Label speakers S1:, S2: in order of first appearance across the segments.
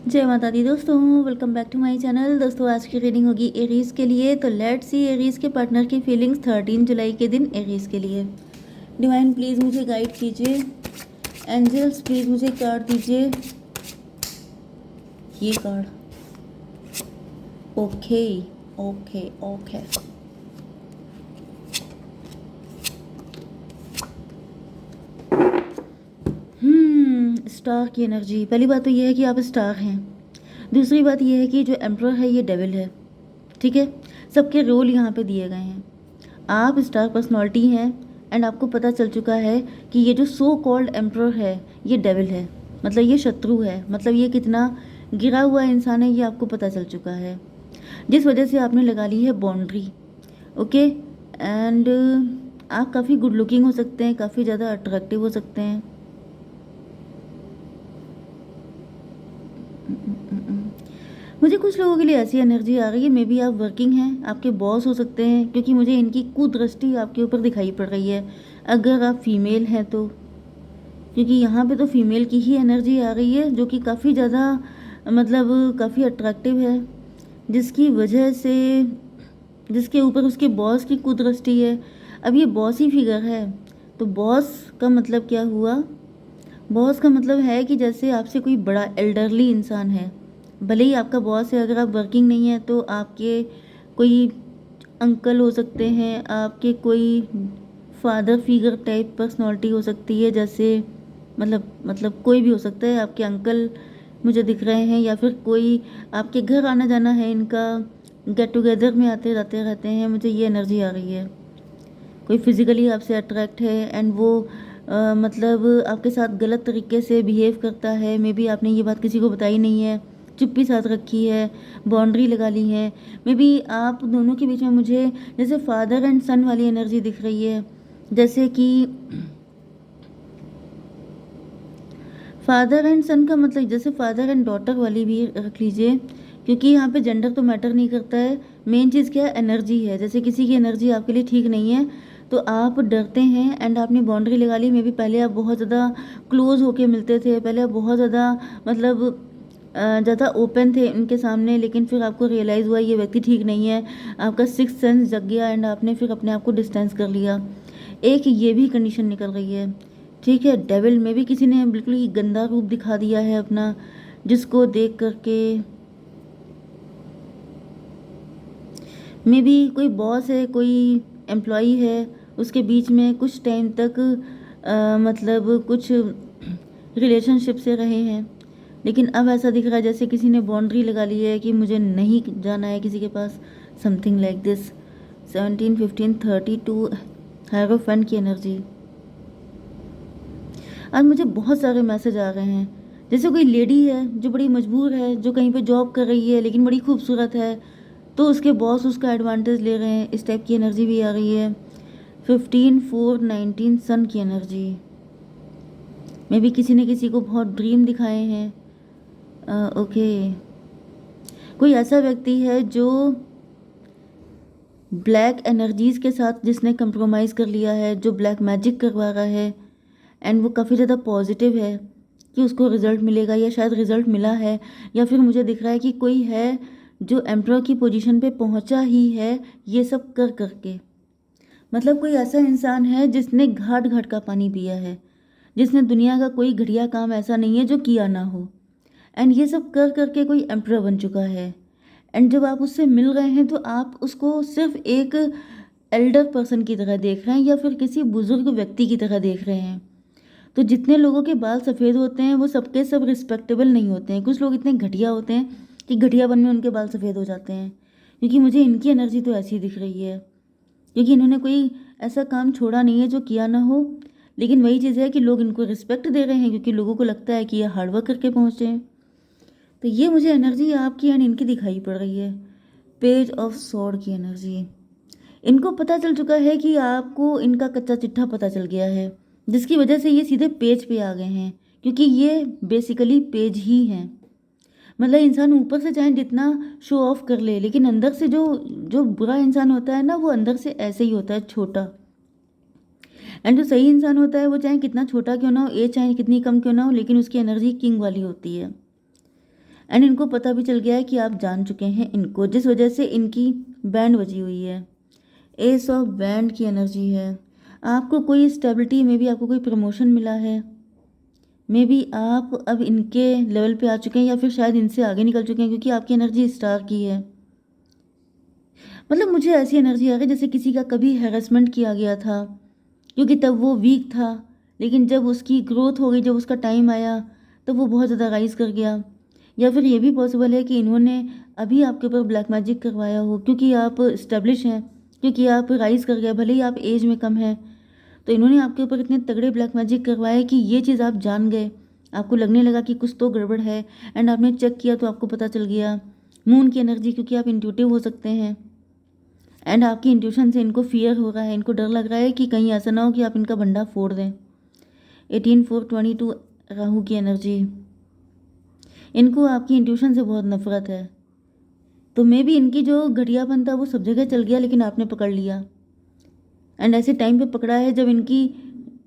S1: जय माता दी दोस्तों, welcome back to my channel. दोस्तों आज की रीडिंग होगी एरीज के लिए। तो लेट्स सी एरीज के पार्टनर की फीलिंग्स 13 जुलाई के दिन एरीज के लिए। डिवाइन प्लीज़ मुझे गाइड कीजिए। एंजल्स प्लीज़ मुझे कार्ड दीजिए। ये card. Okay okay okay. Star की एनर्जी। पहली बात तो ये है कि आप स्टार हैं। दूसरी बात ये है कि जो एम्परर है ये डेविल है। ठीक है, सबके रोल यहाँ पे दिए गए हैं। आप स्टार पर्सनालिटी हैं एंड आपको पता चल चुका है कि ये जो सो कॉल्ड एम्परर है ये डेविल है, मतलब ये शत्रु है, मतलब ये कितना गिरा हुआ इंसान है ये आपको पता चल चुका है, जिस वजह से आपने लगा ली है बाउंड्री। ओके। एंड आप काफ़ी गुड लुकिंग हो सकते हैं, काफ़ी ज़्यादा अट्रैक्टिव हो सकते हैं। मुझे कुछ लोगों के लिए ऐसी एनर्जी आ रही है, मे बी आप वर्किंग हैं, आपके बॉस हो सकते हैं, क्योंकि मुझे इनकी कुदृष्टि आपके ऊपर दिखाई पड़ रही है। अगर आप फीमेल हैं तो, क्योंकि यहाँ पे तो फीमेल की ही एनर्जी आ रही है जो कि काफ़ी ज़्यादा मतलब काफ़ी अट्रैक्टिव है, जिसकी वजह से जिसके ऊपर उसके बॉस की कुदृष्टि है। अब ये बॉस ही फिगर है, तो बॉस का मतलब क्या हुआ? बॉस का मतलब है कि जैसे आपसे कोई बड़ा एल्डरली इंसान है, भले ही आपका बॉस है, अगर आप वर्किंग नहीं है तो आपके कोई अंकल हो सकते हैं, आपके कोई फादर फिगर टाइप पर्सनालिटी हो सकती है, जैसे मतलब कोई भी हो सकता है, आपके अंकल मुझे दिख रहे हैं, या फिर कोई आपके घर आना जाना है इनका, गेट टुगेदर में आते जाते रहते हैं, मुझे ये एनर्जी आ रही है। कोई फिज़िकली आपसे अट्रैक्ट है एंड वो मतलब आपके साथ गलत तरीके से बिहेव करता है। मे बी आपने ये बात किसी को बताई नहीं है, चुप्पी साथ रखी है, बाउंड्री लगा ली है। मे बी आप दोनों के बीच में मुझे जैसे फादर एंड सन वाली एनर्जी दिख रही है, जैसे कि फादर एंड सन का मतलब जैसे फादर एंड डॉटर वाली भी रख लीजिए, क्योंकि यहाँ पे जेंडर तो मैटर नहीं करता है। मेन चीज़ क्या है? एनर्जी है। जैसे किसी की एनर्जी आपके लिए ठीक नहीं है तो आप डरते हैं एंड आपने बाउंड्री लगा ली। मे बी पहले आप बहुत ज़्यादा क्लोज होके मिलते थे, पहले आप बहुत ज़्यादा मतलब ज़्यादा ओपन थे उनके सामने, लेकिन फिर आपको रियलाइज़ हुआ ये व्यक्ति ठीक नहीं है, आपका सिक्स सेंस जग गया एंड आपने फिर अपने आप को डिस्टेंस कर लिया। एक ये भी कंडीशन निकल रही है। ठीक है, डेविल में भी किसी ने बिल्कुल ही गंदा रूप दिखा दिया है अपना, जिसको देख करके मे बी कोई बॉस है, कोई एम्प्लॉई है, उसके बीच में कुछ टाइम तक मतलब कुछ रिलेशनशिप से रहे हैं, लेकिन अब ऐसा दिख रहा है जैसे किसी ने बाउंड्री लगा ली है कि मुझे नहीं जाना है किसी के पास, समथिंग लाइक दिस। 17 15 32 हायरोफेंट की एनर्जी। आज मुझे बहुत सारे मैसेज आ रहे हैं, जैसे कोई लेडी है जो बड़ी मजबूर है, जो कहीं पे जॉब कर रही है लेकिन बड़ी खूबसूरत है, तो उसके बॉस उसका एडवांटेज ले रहे हैं, इस टाइप की एनर्जी भी आ रही है। 15 4 19 सन की एनर्जी। मे बी किसी ने किसी को बहुत ड्रीम दिखाए हैं। ओके, कोई ऐसा व्यक्ति है जो ब्लैक एनर्जीज के साथ जिसने कंप्रोमाइज़ कर लिया है, जो ब्लैक मैजिक करवा रहा है, एंड वो काफ़ी ज़्यादा पॉजिटिव है कि उसको रिज़ल्ट मिलेगा, या शायद रिज़ल्ट मिला है, या फिर मुझे दिख रहा है कि कोई है जो एम्परर की पोजीशन पे पहुंचा ही है ये सब कर करके। मतलब कोई ऐसा इंसान है जिसने घाट घाट का पानी पिया है, जिसने दुनिया का कोई घटिया काम ऐसा नहीं है जो किया ना हो, एंड ये सब कर करके कोई एम्परर बन चुका है। एंड जब आप उससे मिल रहे हैं तो आप उसको सिर्फ एक एल्डर पर्सन की तरह देख रहे हैं, या फिर किसी बुजुर्ग व्यक्ति की तरह देख रहे हैं। तो जितने लोगों के बाल सफ़ेद होते हैं वो सबके सब रिस्पेक्टेबल नहीं होते हैं, कुछ लोग इतने घटिया होते हैं कि घटियापन में उनके बाल सफ़ेद हो जाते हैं। क्योंकि मुझे इनकी एनर्जी तो ऐसी दिख रही है, क्योंकि इन्होंने कोई ऐसा काम छोड़ा नहीं है जो किया ना हो, लेकिन वही चीज़ है कि लोग इनको रिस्पेक्ट दे रहे हैं क्योंकि लोगों को लगता है कि ये हार्डवर्क करके पहुँचे हैं। तो ये मुझे एनर्जी आपकी एंड इनकी दिखाई पड़ रही है। पेज ऑफ सॉर्ड की एनर्जी। इनको पता चल चुका है कि आपको इनका कच्चा चिट्ठा पता चल गया है, जिसकी वजह से ये सीधे पेज पे आ गए हैं, क्योंकि ये बेसिकली पेज ही हैं। मतलब इंसान ऊपर से चाहे जितना शो ऑफ कर ले, लेकिन अंदर से जो जो बुरा इंसान होता है ना, वो अंदर से ऐसे ही होता है, छोटा। एंड जो सही इंसान होता है वो चाहे कितना छोटा क्यों ना हो, एज चाहे कितनी कम क्यों ना हो, लेकिन उसकी एनर्जी किंग वाली होती है। एंड इनको पता भी चल गया है कि आप जान चुके हैं इनको, जिस वजह से इनकी बैंड बजी हुई है। एस ऑफ बैंड की एनर्जी है। आपको कोई स्टेबिलिटी में भी, आपको कोई प्रमोशन मिला है, मे बी आप अब इनके लेवल पे आ चुके हैं या फिर शायद इनसे आगे निकल चुके हैं, क्योंकि आपकी एनर्जी स्टार की है। मतलब मुझे ऐसी एनर्जी आ गई जैसे किसी का कभी हैरेसमेंट किया गया था, क्योंकि तब वो वीक था, लेकिन जब उसकी ग्रोथ हो गई, जब उसका टाइम आया, तब वो बहुत ज़्यादा राइज कर गया। या फिर ये भी पॉसिबल है कि इन्होंने अभी आपके ऊपर ब्लैक मैजिक करवाया हो, क्योंकि आप इस्टेब्लिश हैं, क्योंकि आप राइज कर गए, भले ही आप एज में कम हैं, तो इन्होंने आपके ऊपर इतने तगड़े ब्लैक मैजिक करवाए कि ये चीज़ आप जान गए, आपको लगने लगा कि कुछ तो गड़बड़ है, एंड आपने चेक किया तो आपको पता चल गया। मून की एनर्जी, क्योंकि आप इंट्यूटिव हो सकते हैं, एंड आपकी इंट्यूशन से इनको फियर हो रहा है, इनको डर लग रहा है कि कहीं ऐसा ना हो कि आप इनका भंडा फोड़ दें। 18/4/22 राहु की एनर्जी, इनको आपकी इंट्यूशन से बहुत नफरत है, तो मे भी इनकी जो घटियापन था वो सब जगह चल गया, लेकिन आपने पकड़ लिया, एंड ऐसे टाइम पे पकड़ा है जब इनकी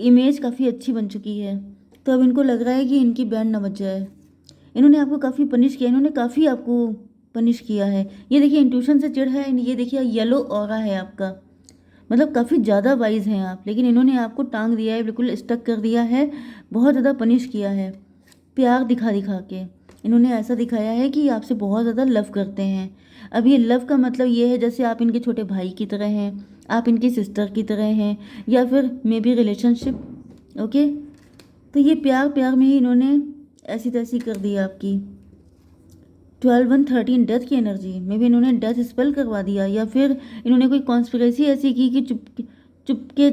S1: इमेज काफ़ी अच्छी बन चुकी है। तो अब इनको लग रहा है कि इनकी बैंड ना बच जाए। इन्होंने आपको काफ़ी पनिश किया, इन्होंने काफ़ी आपको पनिश किया है। ये देखिए इंट्यूशन से चिढ़ है, ये देखिए येलो ऑरा है आपका, मतलब काफ़ी ज़्यादा वाइज हैं आप, लेकिन इन्होंने आपको टांग दिया है, बिल्कुल स्टक कर दिया है, बहुत ज़्यादा पनिश किया है, प्यार दिखा दिखा के। इन्होंने ऐसा दिखाया है कि आपसे बहुत ज़्यादा लव करते हैं। अब ये लव का मतलब ये है जैसे आप इनके छोटे भाई की तरह हैं, आप इनकी सिस्टर की तरह हैं, या फिर मे बी रिलेशनशिप। ओके, तो ये प्यार प्यार में ही इन्होंने ऐसी तैसी कर दी आपकी। 12/1/13 डेथ की एनर्जी में भी इन्होंने डेथ स्पेल करवा दिया, या फिर इन्होंने कोई कॉन्स्पिरेसी ऐसी की कि चुपके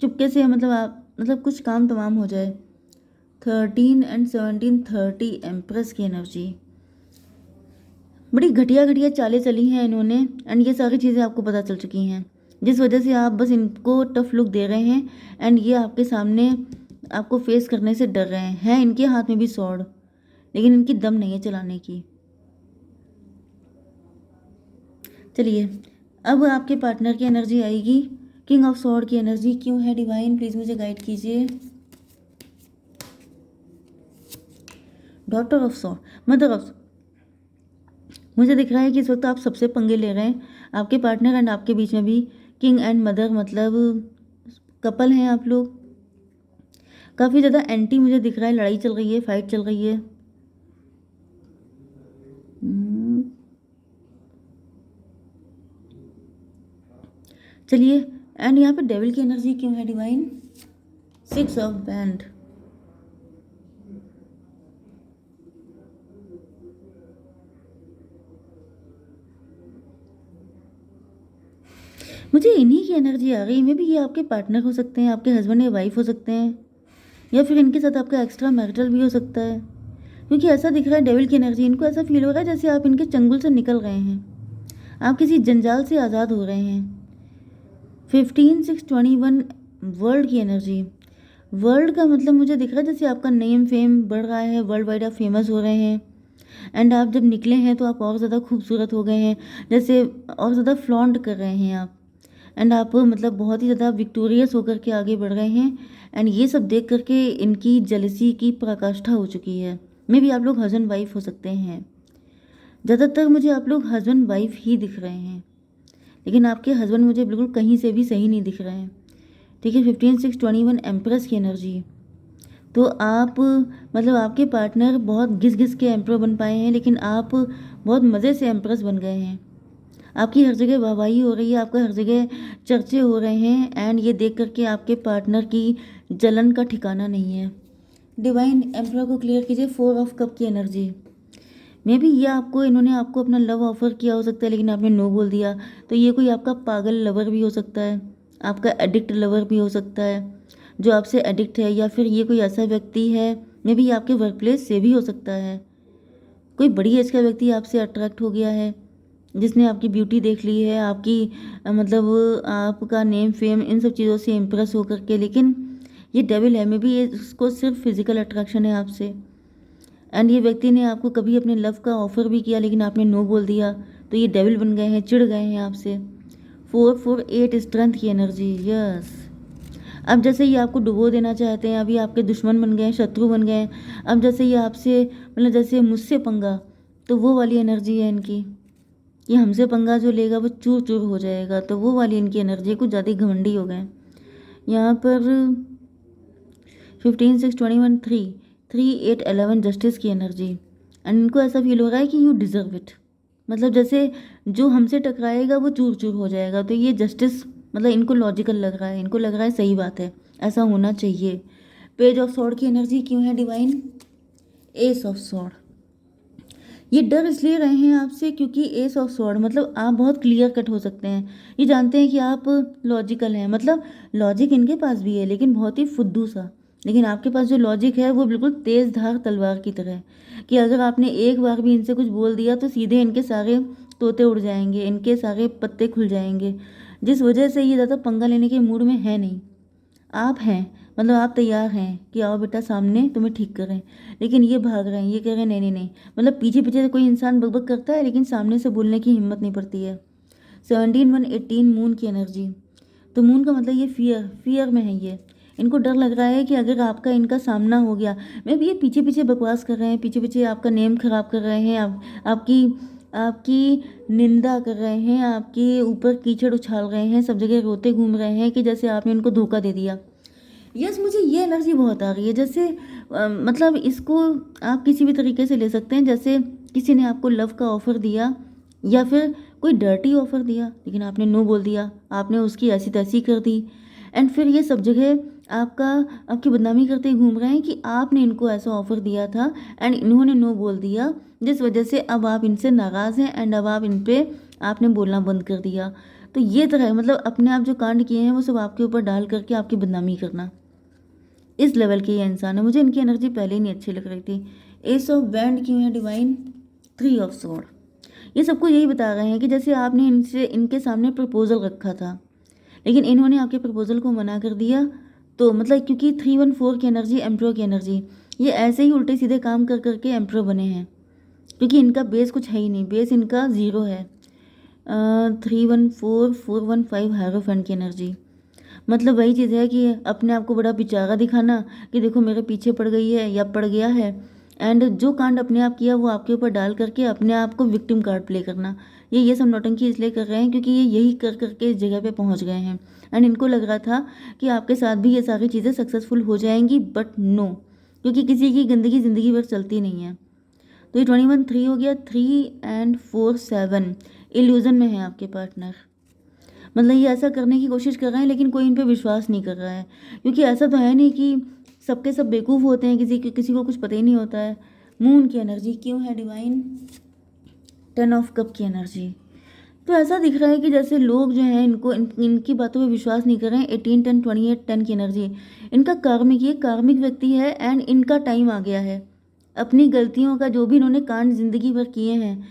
S1: चुपके से मतलब कुछ काम तमाम हो जाए। 13/17/30 एम्प्रेस की एनर्जी, बड़ी घटिया घटिया चालें चली हैं इन्होंने, एंड ये सारी चीज़ें आपको पता चल चुकी हैं, जिस वजह से आप बस इनको टफ लुक दे रहे हैं, एंड ये आपके सामने आपको फेस करने से डर रहे हैं। इनके हाथ में भी स्वॉर्ड, लेकिन इनकी दम नहीं है चलाने की। चलिए, अब आपके पार्टनर की एनर्जी आएगी। किंग ऑफ स्वॉर्ड की एनर्जी क्यों है डिवाइन, प्लीज़ मुझे गाइड कीजिए। Daughter of sword, mother of, मुझे दिख रहा है कि इस वक्त आप सबसे पंगे ले रहे हैं, आपके पार्टनर एंड आपके बीच में भी किंग एंड मदर, मतलब कपल हैं आप लोग। काफ़ी ज़्यादा एंटी मुझे दिख रहा है, लड़ाई चल रही है, फाइट चल रही है। चलिए, एंड यहाँ पे डेविल की एनर्जी क्यों है डिवाइन। 6 ऑफ बैंड, मुझे इन्हीं की एनर्जी आ गई। मे भी ये आपके पार्टनर हो सकते हैं, आपके हस्बैंड या वाइफ हो सकते हैं, या फिर इनके साथ आपका एक्स्ट्रा मैरिटल भी हो सकता है, क्योंकि ऐसा दिख रहा है डेविल की एनर्जी। इनको ऐसा फील हो रहा है जैसे आप इनके चंगुल से निकल गए हैं, आप किसी जंजाल से आज़ाद हो रहे हैं। 15/6/21 वर्ल्ड की एनर्जी, वर्ल्ड का मतलब मुझे दिख रहा है जैसे आपका नेम फेम बढ़ रहा है, वर्ल्ड वाइड आप फेमस हो रहे हैं, एंड आप जब निकले हैं तो आप और ज़्यादा खूबसूरत हो गए हैं, जैसे और ज़्यादा फ्लॉन्ट कर रहे हैं आप, एंड आप मतलब बहुत ही ज़्यादा विक्टोरियस होकर के आगे बढ़ रहे हैं, एंड ये सब देख करके इनकी जेलसी की पराकाष्ठा हो चुकी है। मे भी आप लोग हस्बैंड वाइफ हो सकते हैं, ज़्यादातर मुझे आप लोग हस्बैंड वाइफ ही दिख रहे हैं, लेकिन आपके हस्बैंड मुझे बिल्कुल कहीं से भी सही नहीं दिख रहे हैं। ठीक है, 15/6/21 एम्प्रेस की एनर्जी, तो आप मतलब आपके पार्टनर बहुत घिस घिस के एम्प्रो बन पाए हैं, लेकिन आप बहुत मज़े से एम्प्रेस बन गए हैं। आपकी हर जगह वाहवाही हो रही है, आपका हर जगह चर्चे हो रहे हैं, एंड ये देख करके आपके पार्टनर की जलन का ठिकाना नहीं है। डिवाइन एम्प्रो को क्लियर कीजिए। 4 ऑफ कप की एनर्जी, मे बी ये इन्होंने आपको अपना लव ऑफर किया हो सकता है, लेकिन आपने नो बोल दिया, तो ये कोई आपका पागल लवर भी हो सकता है, आपका एडिक्ट लवर भी हो सकता है, जो आपसे एडिक्ट है, या फिर ये कोई ऐसा व्यक्ति है, मे बी आपके वर्क प्लेस से भी हो सकता है। कोई बड़ी एज का व्यक्ति आपसे अट्रैक्ट हो गया है, जिसने आपकी ब्यूटी देख ली है, आपकी मतलब आपका नेम फेम इन सब चीज़ों से इम्प्रेस होकर के, लेकिन ये डेविल है। मे बी ये इसको सिर्फ फिजिकल अट्रैक्शन है आपसे, एंड ये व्यक्ति ने आपको कभी अपने लव का ऑफर भी किया, लेकिन आपने नो बोल दिया, तो ये डेविल बन गए हैं, चिढ़ गए हैं आपसे। 4/4/8 स्ट्रेंथ की एनर्जी, यस। अब जैसे ये आपको डुबो देना चाहते हैं, अभी आपके दुश्मन बन गए हैं, शत्रु बन गए हैं। अब जैसे ये आपसे मतलब जैसे मुझसे पंगा, तो वो वाली एनर्जी है इनकी कि हमसे पंगा जो लेगा वो चूर चूर हो जाएगा, तो वो वाली इनकी एनर्जी है, कुछ ज़्यादा ही घमंडी हो गए यहाँ पर। 15 6 21 3 3 8 11 जस्टिस की एनर्जी, एंड इनको ऐसा फील हो रहा है कि यू डिज़र्व इट, मतलब जैसे जो हमसे टकराएगा वो चूर चूर हो जाएगा, तो ये जस्टिस मतलब इनको लॉजिकल लग रहा है, इनको लग रहा है सही बात है, ऐसा होना चाहिए। पेज ऑफ सॉर्ड की एनर्जी क्यों है डिवाइन? एस ऑफ सॉर्ड, ये डर इसलिए रहे हैं आपसे क्योंकि एस ऑफ सॉर्ड मतलब आप बहुत क्लियर कट हो सकते हैं, ये जानते हैं कि आप लॉजिकल हैं, मतलब लॉजिक इनके पास भी है लेकिन बहुत ही फुद्दू सा, लेकिन आपके पास जो लॉजिक है वो बिल्कुल तेज़ धार तलवार की तरह है कि अगर आपने एक बार भी इनसे कुछ बोल दिया तो सीधे इनके सारे तोते उड़ जाएंगे, इनके सारे पत्ते खुल जाएंगे, जिस वजह से ये ज़्यादा पंगा लेने के मूड में है नहीं। आप हैं, मतलब आप तैयार हैं कि आओ बेटा सामने तुम्हें ठीक करें, लेकिन ये भाग रहे हैं, ये कह रहे हैं नहीं नहीं नहीं, मतलब पीछे पीछे से कोई इंसान बकबक करता है लेकिन सामने से बोलने की हिम्मत नहीं पड़ती है। 17 1 18 मून की एनर्जी, तो मून का मतलब ये फियर में है, ये इनको डर लग रहा है कि अगर आपका इनका सामना हो गया, मैं भी ये पीछे पीछे बकवास कर रहे हैं, पीछे पीछे आपका नेम खराब कर रहे हैं, आपकी आपकी निंदा कर रहे हैं, आपके ऊपर कीचड़ उछाल रहे हैं, सब जगह रोते घूम रहे हैं कि जैसे आपने उनको धोखा दे दिया। यस, मुझे ये एनर्जी बहुत आ रही है, जैसे मतलब इसको आप किसी भी तरीके से ले सकते हैं, जैसे किसी ने आपको लव का ऑफ़र दिया या फिर कोई डर्टी ऑफ़र दिया लेकिन आपने नो बोल दिया, आपने उसकी ऐसी तैसी कर दी, एंड फिर ये सब जगह आपकी बदनामी करते ही घूम रहे हैं कि आपने इनको ऐसा ऑफ़र दिया था एंड इन्होंने नो बोल दिया, जिस वजह से अब आप इनसे नाराज़ हैं एंड अब आप इन पे आपने बोलना बंद कर दिया। तो ये तरह मतलब अपने आप जो कांड किए हैं वो सब आपके ऊपर डाल करके आपकी बदनामी करना, इस लेवल के ये इंसान है। मुझे इनकी एनर्जी पहले ही नहीं अच्छी लग रही थी। एस ऑफ बैंड क्यों है डिवाइन? 3 ऑफ स्वॉर्ड, ये सबको यही बता रहे हैं कि जैसे आपने इनके सामने प्रपोजल रखा था लेकिन इन्होंने आपके प्रपोजल को मना कर दिया, तो मतलब क्योंकि 314 की एनर्जी एम्प्रो की एनर्जी, ये ऐसे ही उल्टे सीधे काम कर करके एम्प्रो बने हैं क्योंकि इनका बेस कुछ है ही नहीं, बेस इनका 0 है। 314 415 हायरोफेंट की एनर्जी, मतलब वही चीज़ है कि अपने आप को बड़ा बेचारा दिखाना कि देखो मेरे पीछे पड़ गई है या पड़ गया है, एंड जो कांड अपने आप किया वो आपके ऊपर डाल करके अपने आप को विक्टिम कार्ड प्ले करना। ये सब नौटंकी इसलिए कर रहे हैं क्योंकि ये यही कर करके इस जगह पे पहुंच गए हैं, एंड इनको लग रहा था कि आपके साथ भी ये सारी चीज़ें सक्सेसफुल हो जाएंगी, बट नो, क्योंकि किसी की गंदगी ज़िंदगी भर चलती नहीं है। तो ये 21 3 हो गया, 3 एंड 4 7 इल्यूज़न में है आपके पार्टनर, मतलब ये ऐसा करने की कोशिश कर रहे हैं लेकिन कोई इन पे विश्वास नहीं कर रहा है, क्योंकि ऐसा तो है नहीं कि सबके सब बेवकूफ़ होते हैं, किसी को कुछ पता ही नहीं होता है। मून की एनर्जी क्यों है डिवाइन? 10 ऑफ कप की एनर्जी, तो ऐसा दिख रहा है कि जैसे लोग जो हैं इनकी बातों पे विश्वास नहीं कर रहे हैं। 18 10 28 10 की एनर्जी, इनका कार्मिक, ये कार्मिक व्यक्ति है एंड इनका टाइम आ गया है अपनी गलतियों का, जो भी इन्होंने कांड ज़िंदगी भर किए हैं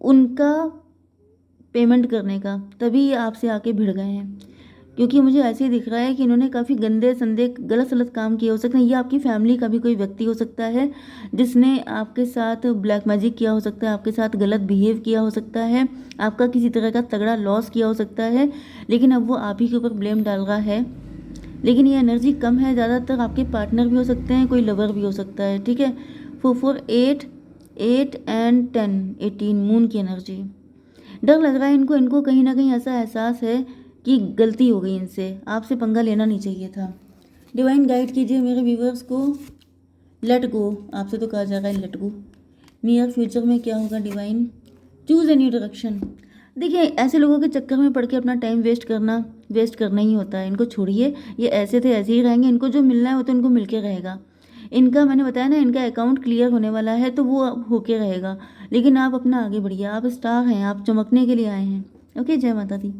S1: उनका पेमेंट करने का, तभी ये आपसे आके भिड़ गए हैं, क्योंकि मुझे ऐसे ही दिख रहा है कि इन्होंने काफ़ी गंदे संदे गलत सलत काम किए हो सकते हैं। ये आपकी फैमिली का भी कोई व्यक्ति हो सकता है जिसने आपके साथ ब्लैक मैजिक किया हो सकता है, आपके साथ गलत बिहेव किया हो सकता है, आपका किसी तरह का तगड़ा लॉस किया हो सकता है, लेकिन अब वो आप ही के ऊपर ब्लेम डाल रहा है। लेकिन ये एनर्जी कम है, ज़्यादातर आपके पार्टनर भी हो सकते हैं, कोई लवर भी हो सकता है, ठीक है। 4 4 8 8 एंड 10 18 मून की एनर्जी, डर लग रहा है इनको कहीं ना कहीं ऐसा एहसास है कि गलती हो गई इनसे, आपसे पंगा लेना नहीं चाहिए था। डिवाइन गाइड कीजिए मेरे व्यूवर्स को। लेट गो, आपसे तो कहा जा रहा है लेट गो। नियर फ्यूचर में क्या होगा divine? Choose a new direction. देखिए, ऐसे लोगों के चक्कर में पड़ के अपना टाइम वेस्ट करना ही होता है, इनको छोड़िए, ये ऐसे थे ऐसे ही रहेंगे, इनको जो मिलना है वो तो इनको मिल के रहेगा। इनका मैंने बताया ना, इनका अकाउंट क्लियर होने वाला है तो वो होके रहेगा, लेकिन आप अपना आगे बढ़िए, आप स्टार हैं, आप चमकने के लिए आए हैं। ओके, जय माता दी।